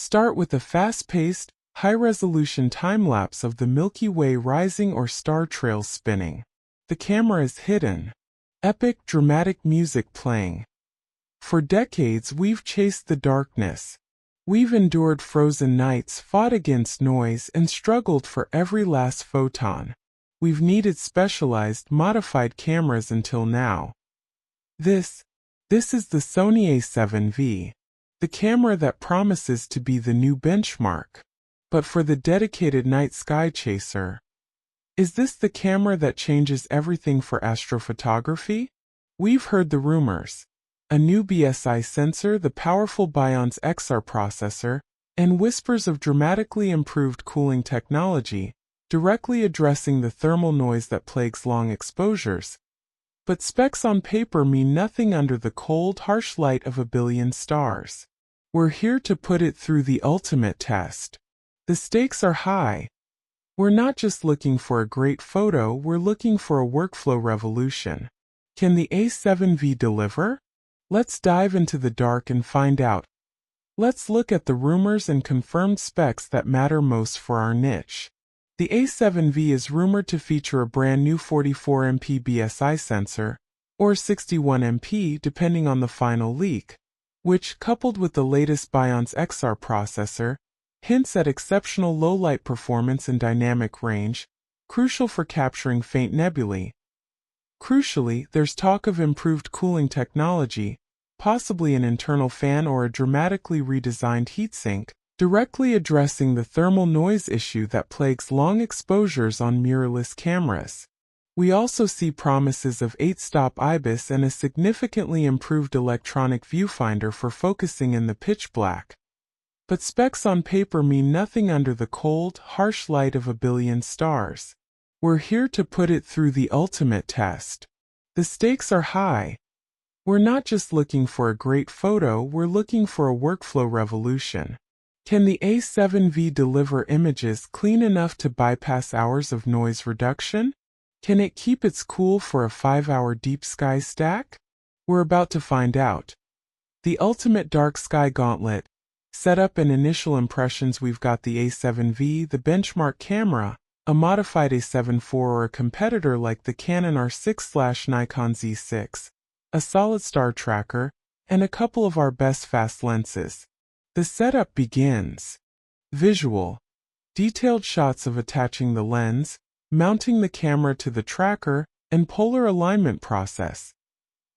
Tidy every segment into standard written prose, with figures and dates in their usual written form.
Start with a fast-paced, high-resolution time-lapse of the Milky Way rising or star trails spinning. The camera is hidden. Epic, dramatic music playing. For decades we've chased the darkness. We've endured frozen nights, fought against noise, and struggled for every last photon. We've needed specialized, modified cameras until now. This is the Sony A7V, the camera that promises to be the new benchmark. But for the dedicated night sky chaser, is this the camera that changes everything for astrophotography? We've heard the rumors. A new BSI sensor, the powerful Bion's XR processor, and whispers of dramatically improved cooling technology, directly addressing the thermal noise that plagues long exposures. But specs on paper mean nothing under the cold, harsh light of a billion stars. We're here to put it through the ultimate test. The stakes are high. We're not just looking for a great photo, we're looking for a workflow revolution. Can the A7V deliver? Let's dive into the dark and find out. Let's look at the rumors and confirmed specs that matter most for our niche. The A7V is rumored to feature a brand new 44MP BSI sensor, or 61MP depending on the final leak, which, coupled with the latest Bion's XR processor, hints at exceptional low-light performance and dynamic range, crucial for capturing faint nebulae. Crucially, there's talk of improved cooling technology, possibly an internal fan or a dramatically redesigned heatsink, directly addressing the thermal noise issue that plagues long exposures on mirrorless cameras. We also see promises of 8-stop IBIS and a significantly improved electronic viewfinder for focusing in the pitch black. But specs on paper mean nothing under the cold, harsh light of a billion stars. We're here to put it through the ultimate test. The stakes are high. We're not just looking for a great photo, we're looking for a workflow revolution. Can the A7V deliver images clean enough to bypass hours of noise reduction? Can it keep its cool for a 5-hour deep sky stack? We're about to find out. The ultimate dark sky gauntlet. Setup and initial impressions. We've got the A7V, the benchmark camera, a modified A7 IV or a competitor like the Canon R6/Nikon Z6, a solid star tracker, and a couple of our best fast lenses. The setup begins. Visual. Detailed shots of attaching the lens, mounting the camera to the tracker, and polar alignment process.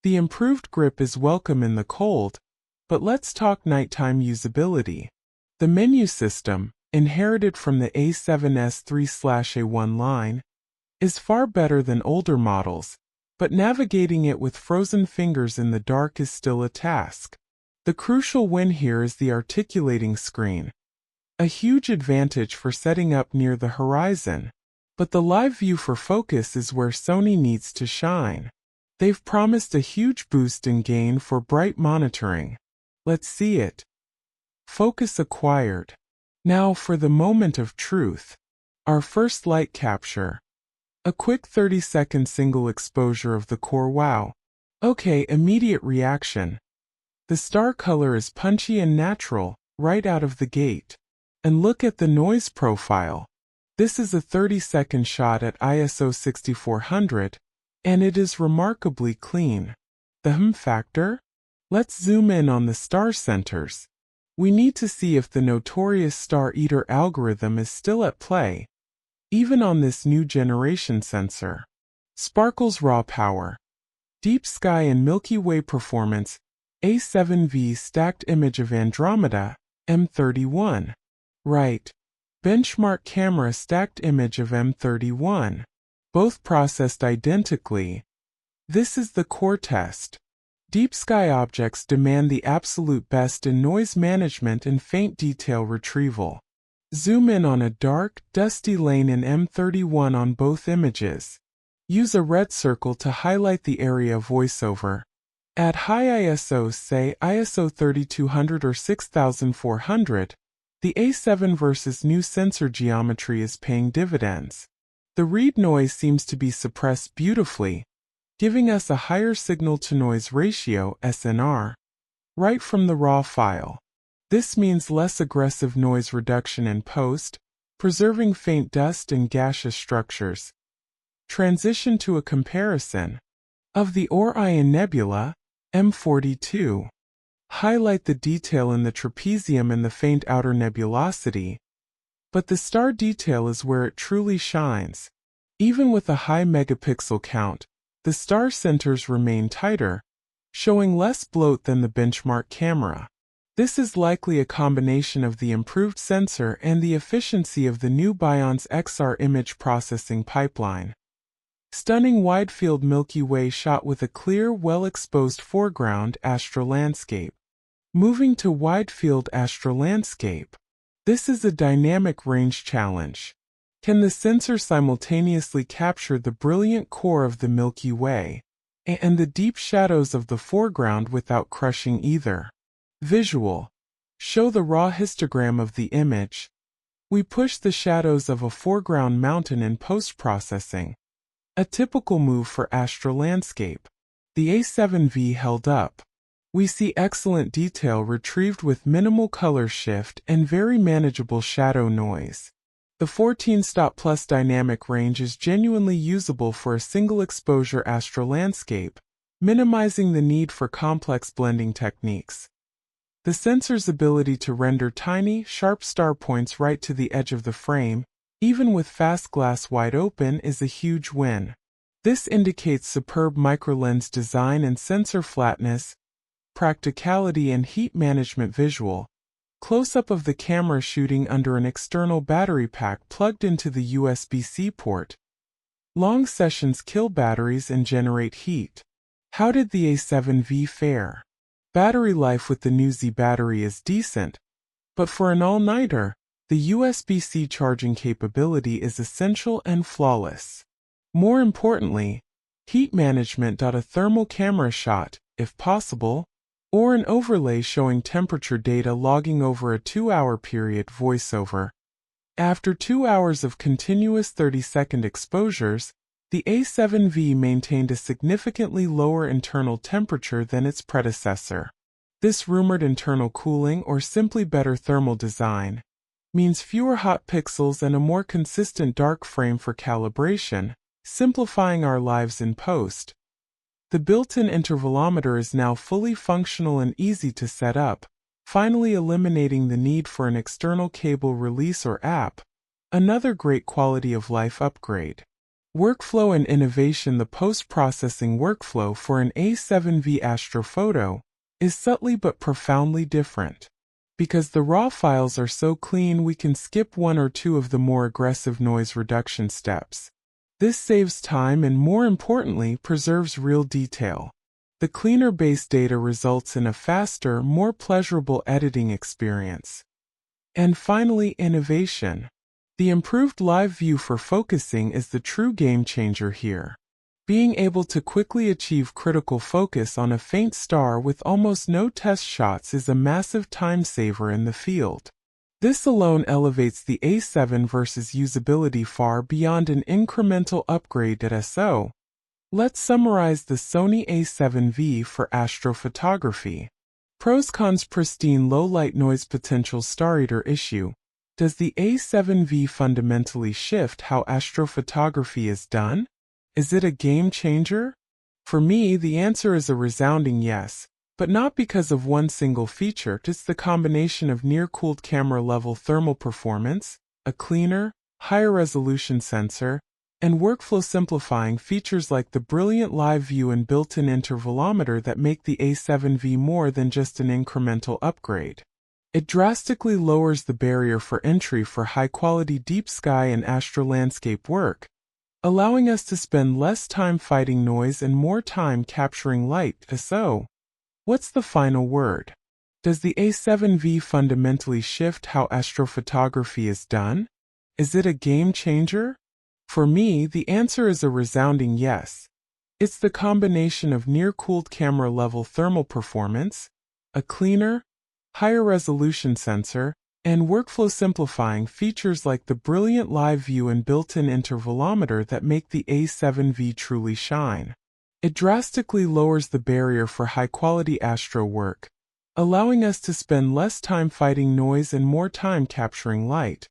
The improved grip is welcome in the cold, but let's talk nighttime usability. The menu system, inherited from the A7S III/A1 line, is far better than older models, but navigating it with frozen fingers in the dark is still a task. The crucial win here is the articulating screen. A huge advantage for setting up near the horizon. But the live view for focus is where Sony needs to shine. They've promised a huge boost in gain for bright monitoring. Let's see it. Focus acquired. Now for the moment of truth. Our first light capture. A quick 30-second single exposure of the core. Wow. Okay, immediate reaction. The star color is punchy and natural, right out of the gate. And look at the noise profile. This is a 30-second shot at ISO 6400, and it is remarkably clean. The factor? Let's zoom in on the star centers. We need to see if the notorious Star Eater algorithm is still at play, even on this new generation sensor. Sparkles raw power. Deep sky and Milky Way performance. A7V stacked image of Andromeda, M31. Right. Benchmark camera stacked image of M31. Both processed identically. This is the core test. Deep sky objects demand the absolute best in noise management and faint detail retrieval. Zoom in on a dark, dusty lane in M31 on both images. Use a red circle to highlight the area of voiceover. At high ISO, say ISO 3200 or 6400, the A7 versus new sensor geometry is paying dividends. The read noise seems to be suppressed beautifully, giving us a higher signal-to-noise ratio (SNR) right from the raw file. This means less aggressive noise reduction in post, preserving faint dust and gaseous structures. Transition to a comparison of the Orion Nebula, M42. Highlight the detail in the trapezium and the faint outer nebulosity, but the star detail is where it truly shines. Even with a high megapixel count, the star centers remain tighter, showing less bloat than the benchmark camera. This is likely a combination of the improved sensor and the efficiency of the new Bion's XR image processing pipeline. Stunning wide-field Milky Way shot with a clear, well-exposed foreground astrolandscape. Moving to wide-field astrolandscape. This is a dynamic range challenge. Can the sensor simultaneously capture the brilliant core of the Milky Way and the deep shadows of the foreground without crushing either? Visual. Show the raw histogram of the image. We push the shadows of a foreground mountain in post-processing. A typical move for astrolandscape. The A7V held up. We see excellent detail retrieved with minimal color shift and very manageable shadow noise. The 14-stop plus dynamic range is genuinely usable for a single exposure astrolandscape, minimizing the need for complex blending techniques. The sensor's ability to render tiny, sharp star points right to the edge of the frame, even with fast glass wide open, is a huge win. This indicates superb microlens design and sensor flatness, practicality and heat management. Visual. Close-up of the camera shooting under an external battery pack plugged into the USB-C port. Long sessions kill batteries and generate heat. How did the A7V fare? Battery life with the new Z battery is decent, but for an all-nighter, the USB-C charging capability is essential and flawless. More importantly, heat management. A thermal camera shot, if possible, or an overlay showing temperature data logging over a 2-hour period. Voiceover. After 2 hours of continuous 30-second exposures, the A7V maintained a significantly lower internal temperature than its predecessor. This rumored internal cooling, or simply better thermal design, means fewer hot pixels and a more consistent dark frame for calibration, simplifying our lives in post. The built-in intervalometer is now fully functional and easy to set up, finally eliminating the need for an external cable release or app, another great quality of life upgrade. Workflow and innovation. The post-processing workflow for an A7V astrophoto is subtly but profoundly different. Because the raw files are so clean, we can skip one or two of the more aggressive noise reduction steps. This saves time and, more importantly, preserves real detail. The cleaner base data results in a faster, more pleasurable editing experience. And finally, innovation. The improved live view for focusing is the true game changer here. Being able to quickly achieve critical focus on a faint star with almost no test shots is a massive time saver in the field. This alone elevates the A7 versus usability far beyond an incremental upgrade at SO. Let's summarize the Sony A7V for astrophotography. Pros, cons. Pristine low light noise potential. Star Eater issue. Does the A7V fundamentally shift how astrophotography is done? Is it a game changer? For me, the answer is a resounding yes. But not because of one single feature. It's the combination of near-cooled camera-level thermal performance, a cleaner, higher-resolution sensor, and workflow-simplifying features like the brilliant live view and built-in intervalometer that make the A7V more than just an incremental upgrade. It drastically lowers the barrier for entry for high-quality deep sky and astrolandscape work, allowing us to spend less time fighting noise and more time capturing light. So, what's the final word? Does the A7V fundamentally shift how astrophotography is done? Is it a game changer? For me, the answer is a resounding yes. It's the combination of near-cooled camera-level thermal performance, a cleaner, higher-resolution sensor, and workflow-simplifying features like the brilliant live view and built-in intervalometer that make the A7V truly shine. It drastically lowers the barrier for high-quality astro work, allowing us to spend less time fighting noise and more time capturing light.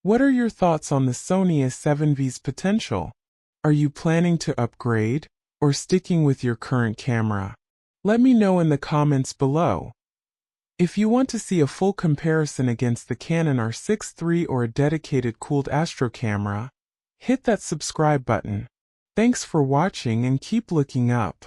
What are your thoughts on the Sony A7V's potential? Are you planning to upgrade, or sticking with your current camera? Let me know in the comments below. If you want to see a full comparison against the Canon R6 III or a dedicated cooled Astro camera, hit that subscribe button. Thanks for watching and keep looking up.